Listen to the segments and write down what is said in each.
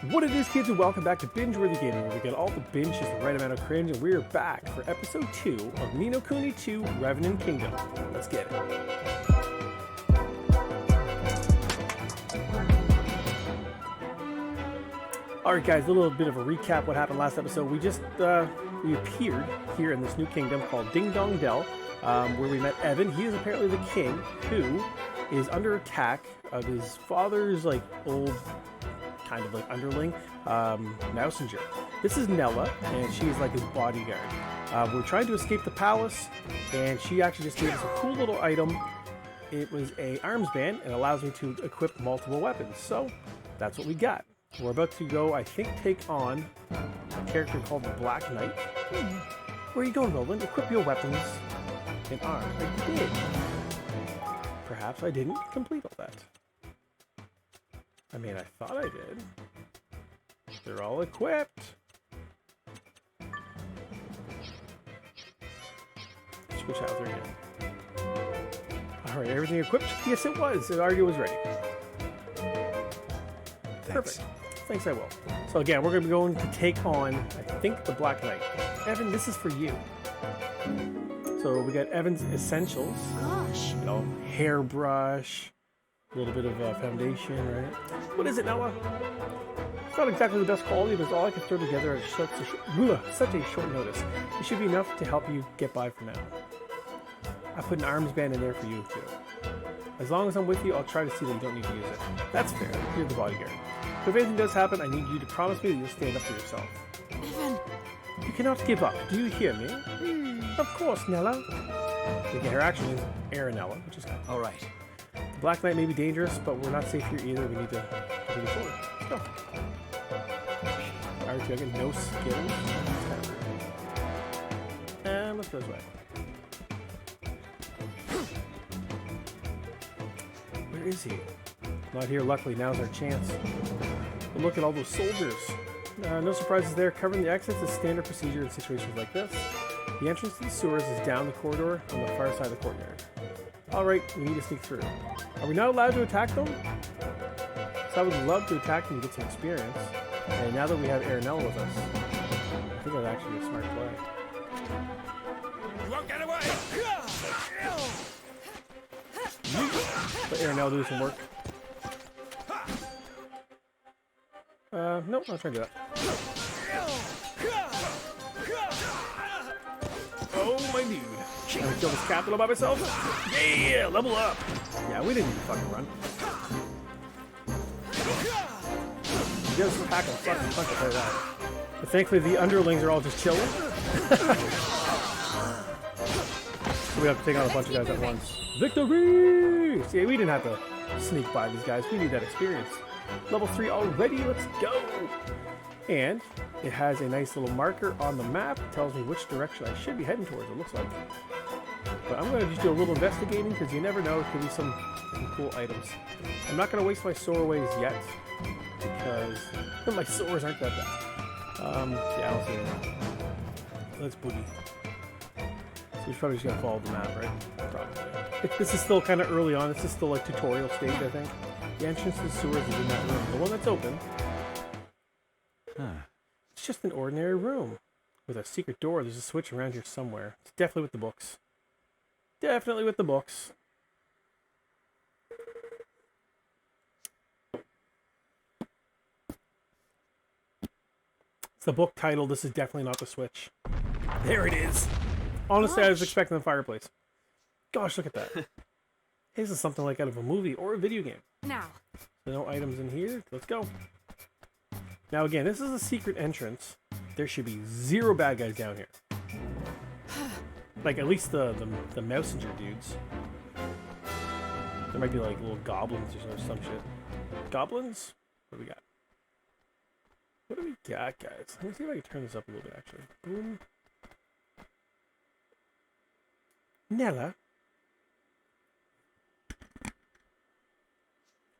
What it is, kids, and welcome back to Binge Worthy Gaming, where we get all the binge just the right amount of cringe, and we're back for episode 2 of Ni No Kuni 2 Revenant Kingdom. Let's get it. Alright guys, a little bit of a recap what happened last episode. We just, we appeared here in this new kingdom called Ding Dong Dell, where we met Evan. He is apparently the king, who is under attack of his father's, old kind of underling, Mousinger. This is Nella, and she's like his bodyguard. We're trying to escape the palace, and she actually just gave us a cool little item. It was a arms band, and allows me to equip multiple weapons. So that's what we got. We're about to go, I think, take on a character called the Black Knight. Where are you going, Roland? Equip your weapons and arms. I did. Perhaps I didn't complete all that. I mean, I thought I did. They're all equipped. Switch out there again. Alright, everything equipped? Yes, it was. The audio was ready. Thanks. Perfect. Thanks, I will. So again, we're going to be going to take on, I think, the Black Knight. Evan, this is for you. So we got Evan's essentials. Gosh. You know, hairbrush. A little bit of foundation, right? What is it, Nella? It's not exactly the best quality, but it's all I can throw together at such a short notice. It should be enough to help you get by for now. I put an arms band in there for you, too. As long as I'm with you, I'll try to see that you don't need to use it. That's fair. You're the bodyguard. But if anything does happen, I need you to promise me that you'll stand up for yourself. Evan. You cannot give up. Do you hear me? Of course, Nella. Okay, her action is Aranella, which is good. All right. The Black Knight may be dangerous, but we're not safe here either. We need to continue forward. Let's go. Alright, so I get no skills. And let's go this way. Where is he? Not here, luckily. Now's our chance. But look at all those soldiers. No surprises there. Covering the exits is standard procedure in situations like this. The entrance to the sewers is down the corridor on the far side of the courtyard. Alright, we need to sneak through. Are we not allowed to attack them? So I would love to attack them and get some experience. And now that we have Aranella with us, I think that's actually a smart play. You won't get away! Let Aranella do some work. Nope, not trying to do that. Oh, my dude. Can I kill this captain all by myself? Yeah, level up. Yeah, we didn't need to fucking run. You guys pack a fucking punch, I'll tell you that. But thankfully, the underlings are all just chilling. So we have to take on a bunch of guys at once. Victory! See, we didn't have to sneak by these guys. We need that experience. Level 3 already, let's go! And it has a nice little marker on the map. It tells me which direction I should be heading towards, it looks like. But I'm going to just do a little investigating because you never know. It could be some cool items. I'm not going to waste my soarways yet because my soars aren't that bad. Yeah, I don't see anything. Let's boogie. So we're probably just going to follow the map, right? Probably. This is still kind of early on. This is still like tutorial stage, I think. The entrance to the sewers is in that room. The one that's open. Huh. It's just an ordinary room with a secret door. There's a switch around here somewhere. It's definitely with the books. Definitely with the books. It's the book title. This is definitely not the switch. There it is. Honestly, I was expecting the fireplace. Gosh, look at that. Hey, this is something like out of a movie or a video game. Now. So no items in here. Let's go. Now again, this is a secret entrance. There should be 0 bad guys down here. Like at least the Mousinger dudes. There might be like little goblins or some shit. Goblins? What do we got? What do we got, guys? Let me see if I can turn this up a little bit actually. Boom. Nella.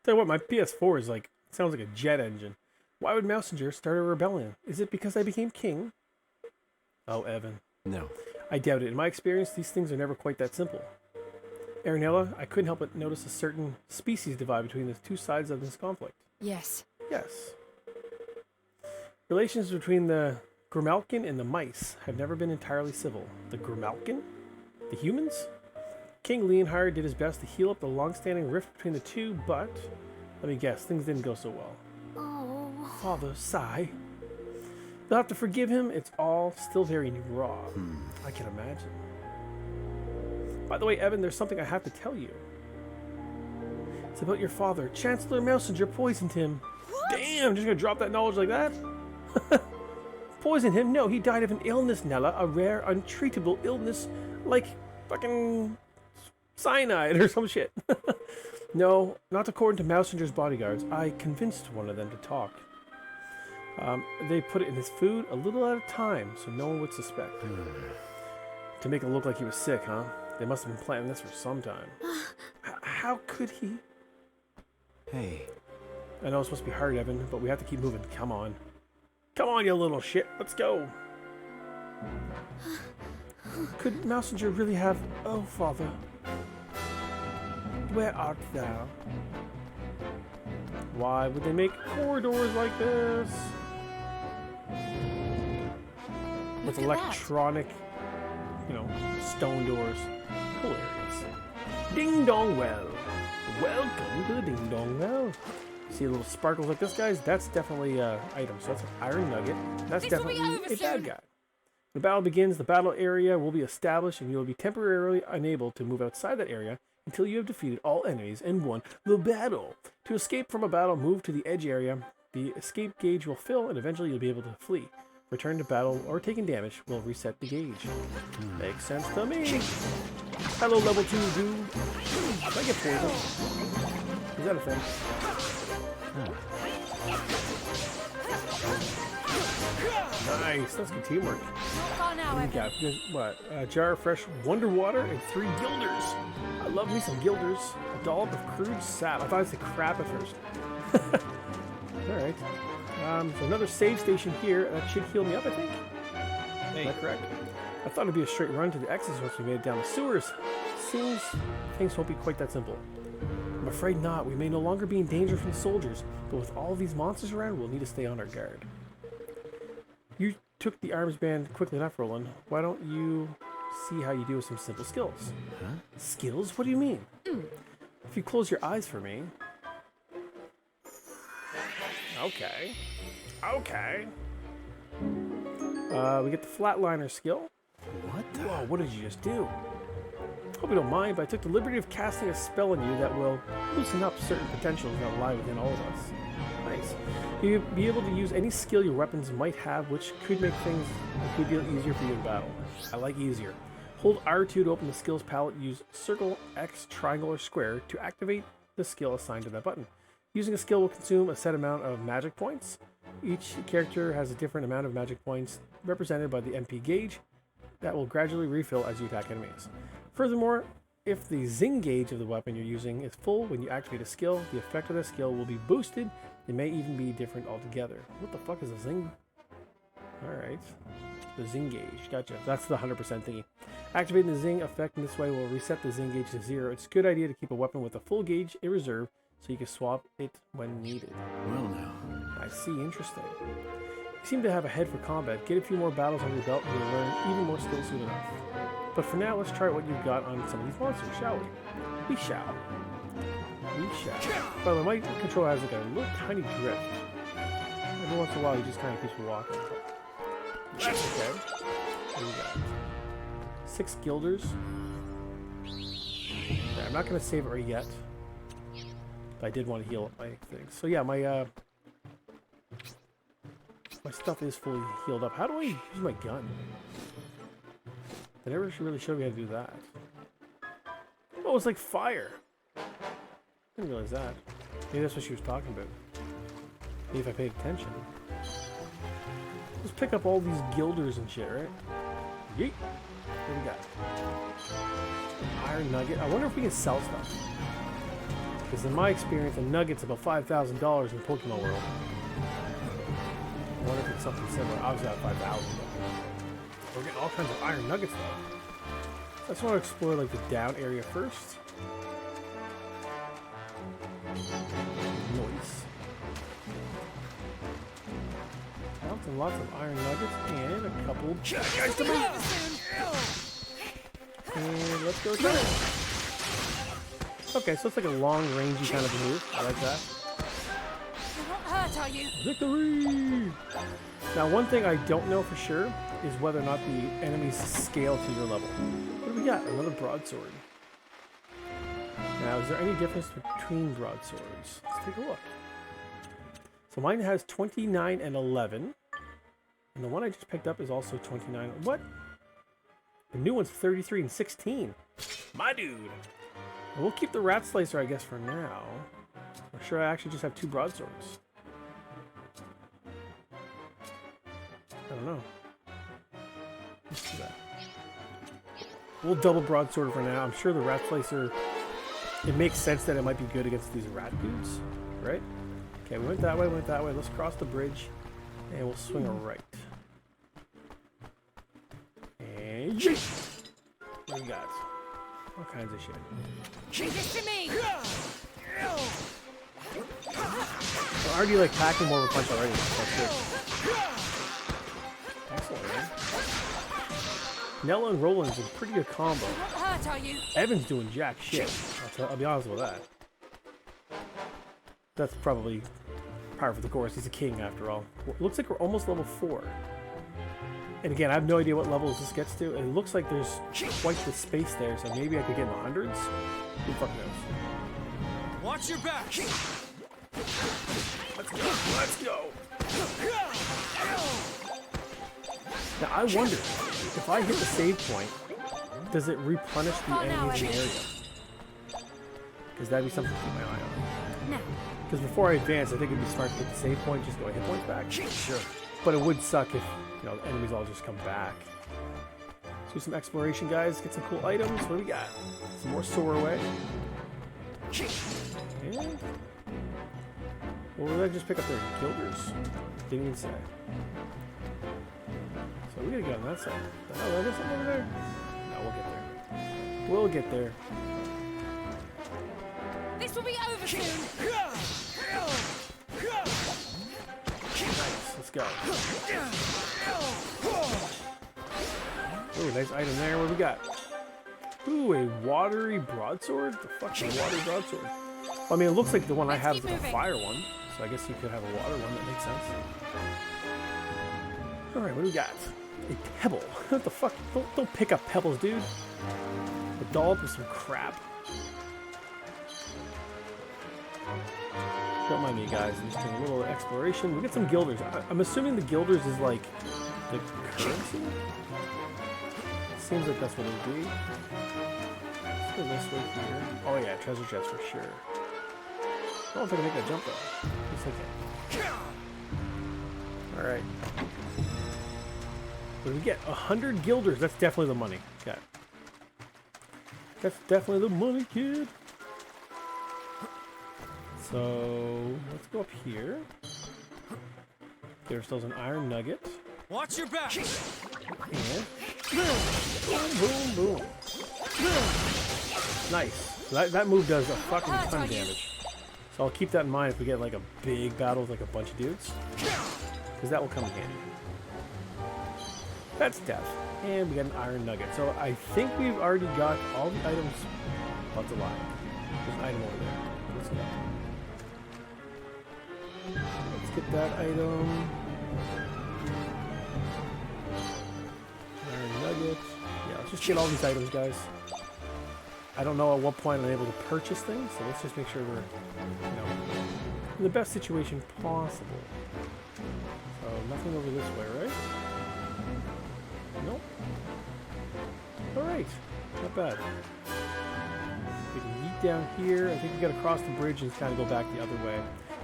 Tell you what, my PS4 is like, sounds like a jet engine. Why would Mousinger start a rebellion? Is it because I became king? Oh, Evan. No. I doubt it. In my experience, these things are never quite that simple. Aranella, I couldn't help but notice a certain species divide between the two sides of this conflict. Yes. Yes. Relations between the Grimalkin and the mice have never been entirely civil. The Grimalkin? The humans? King Leonhard did his best to heal up the long-standing rift between the two, but let me guess, things didn't go so well. Oh. Father, sigh. They'll have to forgive him. It's all still very raw. I can imagine. By the way, Evan, there's something I have to tell you. It's about your father. Chancellor Mousinger poisoned him. What? Damn, just gonna drop that knowledge like that? Poisoned him? No, he died of an illness, Nella. A rare, untreatable illness like fucking cyanide or some shit. No, not according to Mousinger's bodyguards. I convinced one of them to talk. They put it in his food a little at a time so no one would suspect. To make it look like he was sick, huh? They must have been planning this for some time. How could he? Hey. I know it's supposed to be hard, Evan, but we have to keep moving. Come on. Come on, you little shit. Let's go. Could Mousinger really have... Oh, father. Where art thou? Why would they make corridors like this? With electronic, you know, stone doors. Hilarious. Ding dong well. Welcome to the ding dong well. See little sparkles like this, guys? That's definitely an item. So that's an iron nugget. That's definitely a bad guy. When the battle begins, the battle area will be established and you will be temporarily unable to move outside that area until you have defeated all enemies and won the battle. To escape from a battle, move to the edge area. The escape gauge will fill and eventually you'll be able to flee. Return to battle or taking damage will reset the gauge. Makes sense to me. Hello, level 2 dude. I get poisoned. Is that a thing? Nice, that's good teamwork. We got what? A jar of fresh wonder water and 3 guilders. I love me some guilders. A dollop of crude sap. I thought I'd say crap at first. Alright. So another save station here. That should heal me up, I think. Hey. Is that correct? I thought it'd be a straight run to the exits once we made it down the sewers. Seems things won't be quite that simple. I'm afraid not. We may no longer be in danger from the soldiers, but with all these monsters around, we'll need to stay on our guard. You took the arms band quickly enough, Roland. Why don't you see how you do with some simple skills? Huh? Skills? What do you mean? If you close your eyes for me. Okay. Okay. We get the flatliner skill. What the? Whoa, what did you just do? Hope you don't mind, but I took the liberty of casting a spell on you that will loosen up certain potentials that lie within all of us. Nice. You'll be able to use any skill your weapons might have, which could make things a good deal easier for you in battle. I like easier. Hold R2 to open the skills palette. Use circle, X, triangle, or square to activate the skill assigned to that button. Using a skill will consume a set amount of magic points. Each character has a different amount of magic points represented by the MP gauge that will gradually refill as you attack enemies. Furthermore, if the zing gauge of the weapon you're using is full when you activate a skill, the effect of that skill will be boosted. It may even be different altogether. What the fuck is a zing? Alright. The zing gauge. Gotcha. That's the 100% thingy. Activating the zing effect in this way will reset the zing gauge to 0. It's a good idea to keep a weapon with a full gauge in reserve so you can swap it when needed. Well now. I see. Interesting. You seem to have a head for combat. Get a few more battles under your belt and you'll learn even more skills soon enough. But for now, let's try what you've got on some of these monsters, shall we? We shall. We shall. By the way, my controller has like a little tiny drift. Every once in a while, he just kind of keeps me walking. That's okay. What do we got? 6 guilders. Okay, I'm not going to save it right yet. But I did want to heal up my things. So yeah, my stuff is fully healed up. How do I use my gun? They never really showed me how to do that. Oh, it's like fire. I didn't realize that. Maybe that's what she was talking about. Maybe if I paid attention. Let's pick up all these guilders and shit, right? Yeet. What do we got? Iron nugget. I wonder if we can sell stuff. Because in my experience, a nugget's about $5,000 in Pokemon World. I wonder if it's something similar. Obviously, not 5,000. We're getting all kinds of iron nuggets though. I just want to explore like the down area first. Noise. I don't and lots of iron nuggets and a couple guys to me. And let's go try it. Okay, so it's like a long rangey kind of move. I like that. You're not hurt, are you? Victory! Now, one thing I don't know for sure is whether or not the enemies scale to your level. What do we got? Another broadsword. Now, is there any difference between broadswords? Let's take a look. So mine has 29 and 11. And the one I just picked up is also 29. What? The new one's 33 and 16. My dude! Well, we'll keep the rat slicer, I guess, for now. Or should I actually just have 2 broadswords? I don't know. Let's do that. We'll double broadsword for now. I'm sure the rat slicer, it makes sense that it might be good against these rat dudes, right? Okay, we went that way, Let's cross the bridge, and we'll swing a right. And yeet! What do you got? All kinds of shit. Give this to me! We're already like packing more of a punch already. That's good. Excellent, man. Nella and Roland's a pretty good combo. You're not hurt, are you? Evan's doing jack shit. I'll be honest with that. That's probably par for the course. He's a king after all. Looks like we're almost level 4. And again, I have no idea what levels this gets to. It looks like there's quite the space there, so maybe I could get in the hundreds. Who the fuck knows? Watch your back. Let's go. Let's go. Now I wonder if I hit the save point, does it replenish the enemies in the area? Because that'd be something to keep my eye on. No. Because before I advance, I think it'd be smart to hit the save point, just go hit points back. Sure. But it would suck if, you know, the enemies all just come back. Let's do some exploration, guys. Get some cool items. What do we got? Some more Soarway. And what did I just pick up there? Gilders. Didn't even say. So we gotta get on that side. The hell, is something over there? No, we'll get there. We'll get there. This will be over soon. Nice. Let's go. Ooh, nice item there. What do we got? Ooh, a watery broadsword? The fuck's a watery broadsword? Well, I mean, it looks like the one I have is like a fire one. So I guess you could have a water one. That makes sense. Alright, what do we got? A pebble. What the fuck? Don't pick up pebbles, dude. A dollop is some crap. Don't mind me, guys. I'm just doing a little exploration. We get some guilders. I'm assuming the guilders is like the currency? Seems like that's what it would be. Let's go this way here. Oh yeah, treasure chest for sure. I don't know if I can make that jump though. Yes, I can. Alright. What do we get? 100 guilders. That's definitely the money. Okay. That's definitely the money, kid. So, let's go up here. There's still an iron nugget. Watch your back. And boom, boom, boom. Nice. That move does a fucking ton of damage. So I'll keep that in mind if we get like a big battle with like a bunch of dudes. Because that will come in handy. That's death. And we got an iron nugget. So I think we've already got all the items. That's a lot. There's an item over there. Let's go. Let's get that item. Iron nugget. Yeah, let's just get all these items, guys. I don't know at what point I'm able to purchase things, so let's just make sure we're, you know, in the best situation possible. So nothing over this way, right? Nope. Alright. Not bad. We can yeet down here. I think we gotta cross the bridge and kind of go back the other way.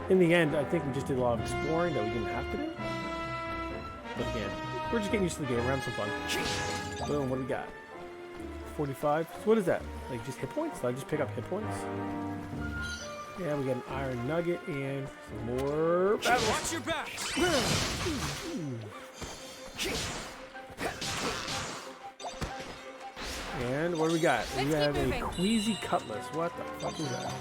In the end, I think we just did a lot of exploring that we didn't have to do. But again, we're just getting used to the game. We're having some fun. Boom, what do we got? 45. So what is that? Like just hit points? Did I just pick up hit points? Yeah, we got an iron nugget and some more battles. Watch your back. And what do we got? We have a queasy cutlass. What the fuck is that?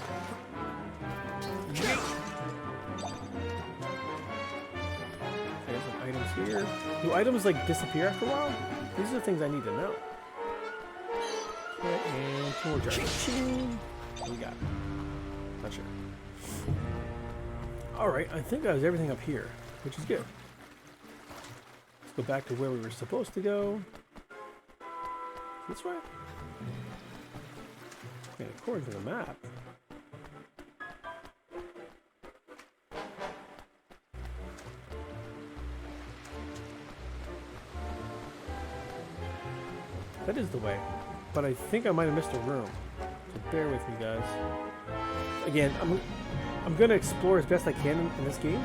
Okay, some items here. Do items like disappear after a while? These are the things I need to know. Okay, and 2 more jars. Ching. What we got? Not sure. Alright, I think that was everything up here, which is good. Let's go back to where we were supposed to go. This way? Okay, according to the map. That is the way. But I think I might have missed a room. So bear with me, guys. Again, I'm going to explore as best I can in this game.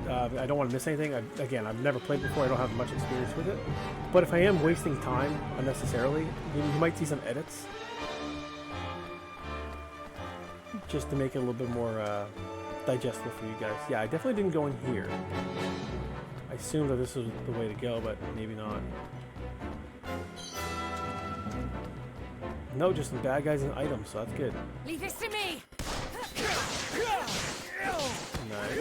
I don't want to miss anything. Again, I've never played before. I don't have much experience with it. But if I am wasting time unnecessarily, you might see some edits. Just to make it a little bit more digestible for you guys. Yeah, I definitely didn't go in here. I assumed that this was the way to go, but maybe not. No, just some bad guys and items, so that's good. Leave this to me. Nice.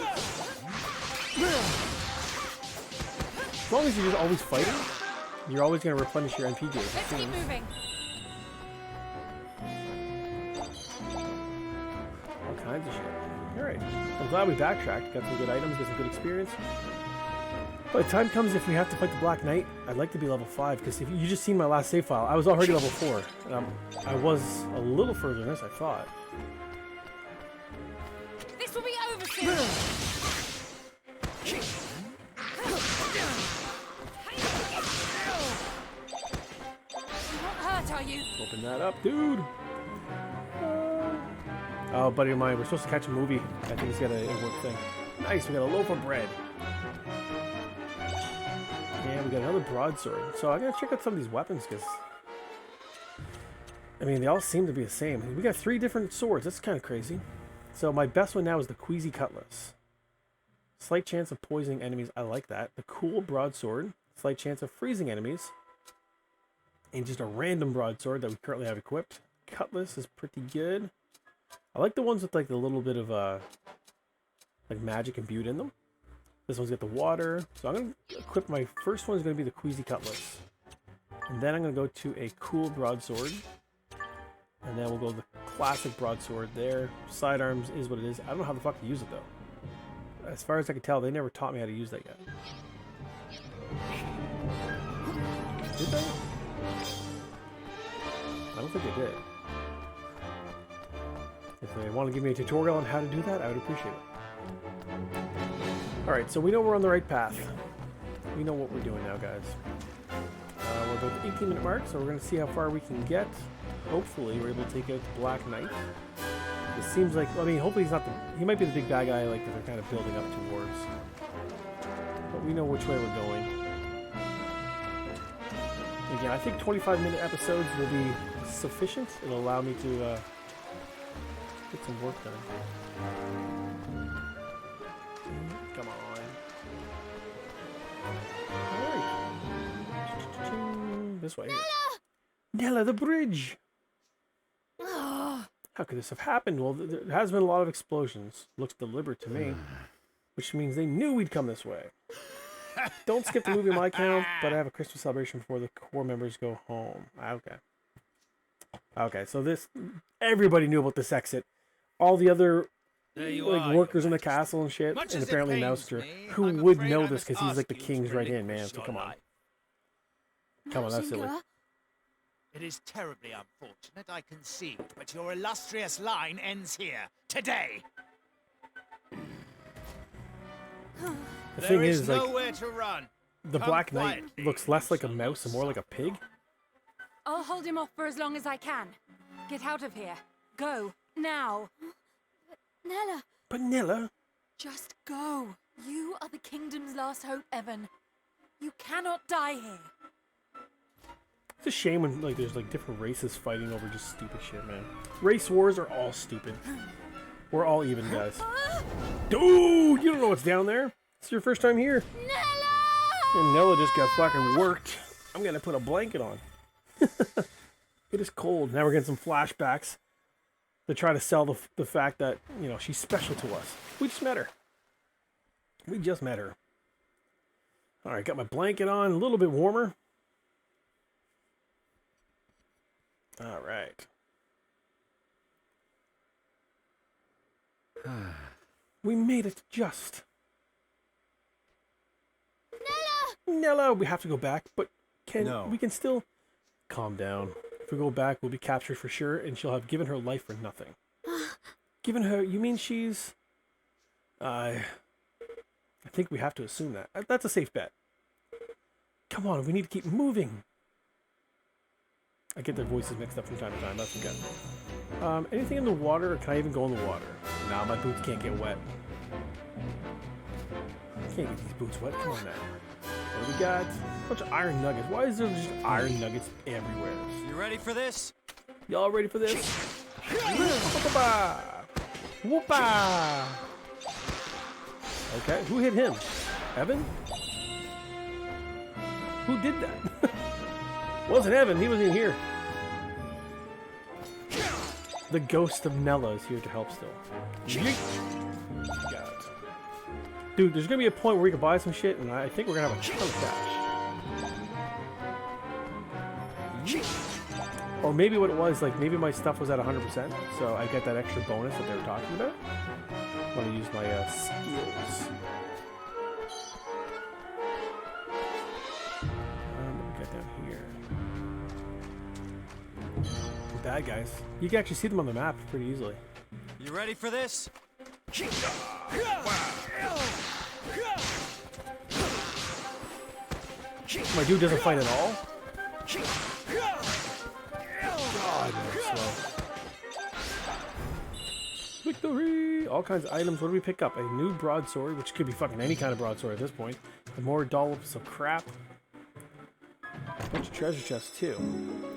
As long as you're just always fighting, you're always going to replenish your NP gauge. Let's keep moving. All kinds of shit. Alright. I'm glad we backtracked. Got some good items, got some good experience. By the time comes if we have to fight the Black Knight, I'd like to be level 5, because if you just seen my last save file, I was already level 4. I was a little further than this, I thought. This will be over soon. You're not hurt, are you? Open that up, dude! Oh, buddy of mine, we're supposed to catch a movie. I think it's got a work thing. Nice, we got a loaf of bread. Yeah, we got another broadsword. So I gotta check out some of these weapons, because... I mean, they all seem to be the same. We got 3 different swords. That's kind of crazy. So my best one now is the Queasy Cutlass. Slight chance of poisoning enemies. I like that. The cool broadsword. Slight chance of freezing enemies. And just a random broadsword that we currently have equipped. Cutlass is pretty good. I like the ones with like a little bit of like magic imbued in them. This one's got the water. So I'm going to equip my first one is going to be the Queasy Cutlass. And then I'm going to go to a cool broadsword. And then we'll go to the classic broadsword there. Sidearms is what it is. I don't know how the fuck to use it though. As far as I can tell, they never taught me how to use that yet. Did they? I don't think they did. If they want to give me a tutorial on how to do that, I would appreciate it. Alright, so we know we're on the right path. We know what we're doing now, guys. We're about the 18-minute mark, so we're going to see how far we can get. Hopefully, we're able to take out the Black Knight. It seems like, I mean, hopefully he's not the... He might be the big bad guy like that they're kind of building up towards. But we know which way we're going. Again, I think 25-minute episodes will be sufficient. It'll allow me to get some work done. Come on. Alright. This way. Nella, the bridge! How could this have happened? Well, there has been a lot of explosions. Looks deliberate to me. Which means they knew we'd come this way. Don't skip the movie on my account, but I have a Christmas celebration before the core members go home. Okay. Okay, so this... Everybody knew about this exit. All the other like workers in the castle and shit, and apparently Mouster, who would know this because he's like the king's right in, man, so come on. Come on, that's silly. It is terribly unfortunate, I concede, but your illustrious line ends here, today. The thing is, like, nowhere to run. the Black Knight looks less like a mouse and more like a pig. I'll hold him off for as long as I can. Get out of here. Go. Now. Nella. But Nella... Just go. You are the kingdom's last hope, Evan. You cannot die here. It's a shame when like there's like different races fighting over just stupid shit, man. Race wars are all stupid. We're all even, guys. Dude, you don't know what's down there. It's your first time here. Nella! And Nella just got fucking worked. I'm gonna put a blanket on. It is cold. Now we're getting some flashbacks to try to sell the fact that, you know, she's special to us. We just met her. We just met her. All right, got my blanket on, a little bit warmer. All right. We made it just. Nella, we have to go back, but we can still calm down. If we go back, we'll be captured for sure, and she'll have given her life for nothing. Given her, you mean she's... I think we have to assume that. That's a safe bet. Come on, we need to keep moving. I get their voices mixed up from time to time, that's okay. Anything in the water, or can I even go in the water? Nah, my boots can't get wet. I can't get these boots wet, come on now. What do we got? A bunch of iron nuggets. Why is there just iron nuggets everywhere? You ready for this? Y'all ready for this? Whoopah! Whoopah! Okay, who hit him? Evan? Who did that? Wasn't Evan, he wasn't even here. The ghost of Nella is here to help still. Yeet. Got it. Dude, there's gonna be a point where we can buy some shit, and I think we're gonna have a ton of cash. Yeet. Or maybe what it was, like, maybe my stuff was at 100%, so I get that extra bonus that they were talking about. I'm gonna use my skills. Get down here. Bad guys. You can actually see them on the map pretty easily. You ready for this? My dude doesn't fight at all? God, they're slow. Victory! All kinds of items. What do we pick up? A new broadsword, which could be fucking any kind of broadsword at this point. And more dollops of crap. A bunch of treasure chests, too.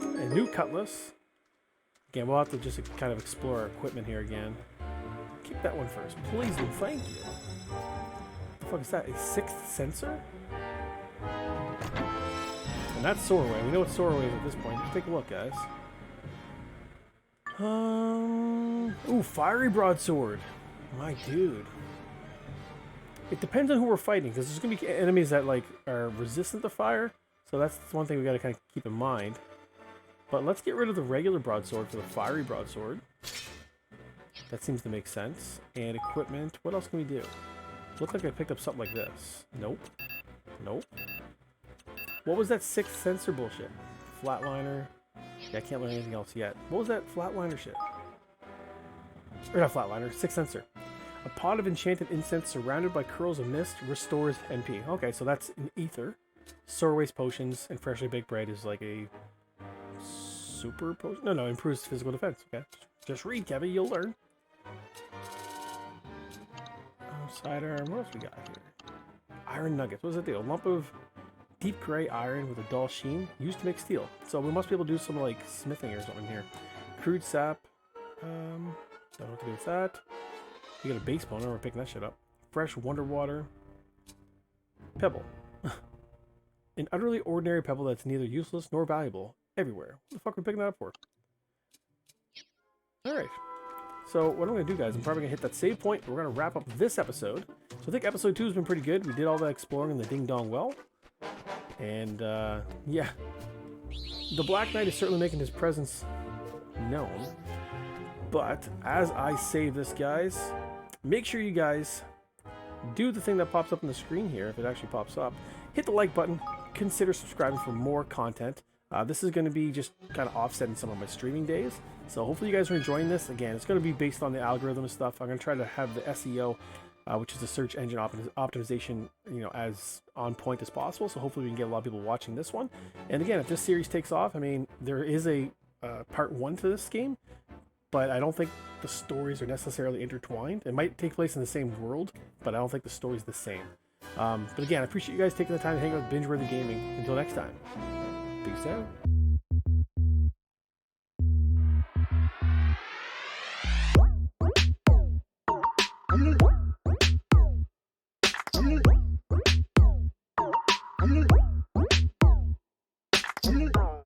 A new cutlass. Again, we'll have to just kind of explore our equipment here again. Keep that one first, please and thank you. What the fuck is that? A sixth sensor? And that's Sorway. We know what Sorway is at this point. Let's take a look, guys. Ooh, fiery broadsword. My dude. It depends on who we're fighting, because there's gonna be enemies that like are resistant to fire. So that's one thing we gotta kind of keep in mind. But let's get rid of the regular broadsword for the fiery broadsword. That seems to make sense. And equipment. What else can we do? Looks like I picked up something like this. Nope. Nope. What was that sixth sensor bullshit? Flatliner. Yeah, I can't learn anything else yet. What was that flatliner shit? Or not flatliner, sixth sensor. A pot of enchanted incense surrounded by curls of mist restores NP. Okay, so that's an ether. Sorway's potions and freshly baked bread is like a super potion. No, improves physical defense. Okay, just read, Kevin. You'll learn. Sidearm. What else we got here? Iron nuggets. What does that do? A lump of deep gray iron with a dull sheen used to make steel. So we must be able to do some like smithing or something here. Crude sap. Don't know what to do with that. You got a base bone. We're picking that shit up. Fresh wonder water. Pebble. An utterly ordinary pebble that's neither useless nor valuable. Everywhere. What the fuck are we picking that up for? Alright. So what I'm going to do, guys, I'm probably going to hit that save point. We're going to wrap up this episode. So I think episode 2 has been pretty good. We did all that exploring in the Ding Dong Well. And, yeah. The Black Knight is certainly making his presence known. But as I save this, guys, make sure you guys do the thing that pops up on the screen here, if it actually pops up. Hit the like button. Consider subscribing for more content. This is going to be just kind of offsetting some of my streaming days. So hopefully you guys are enjoying this. Again, it's going to be based on the algorithm and stuff. I'm going to try to have the SEO, which is the search engine optimization, as on point as possible. So hopefully we can get a lot of people watching this one. And again, if this series takes off, I mean, there is a part 1 to this game, but I don't think the stories are necessarily intertwined. It might take place in the same world, but I don't think the story's the same. But again, I appreciate you guys taking the time to hang out with Binge Worthy Gaming. Until next time, peace out.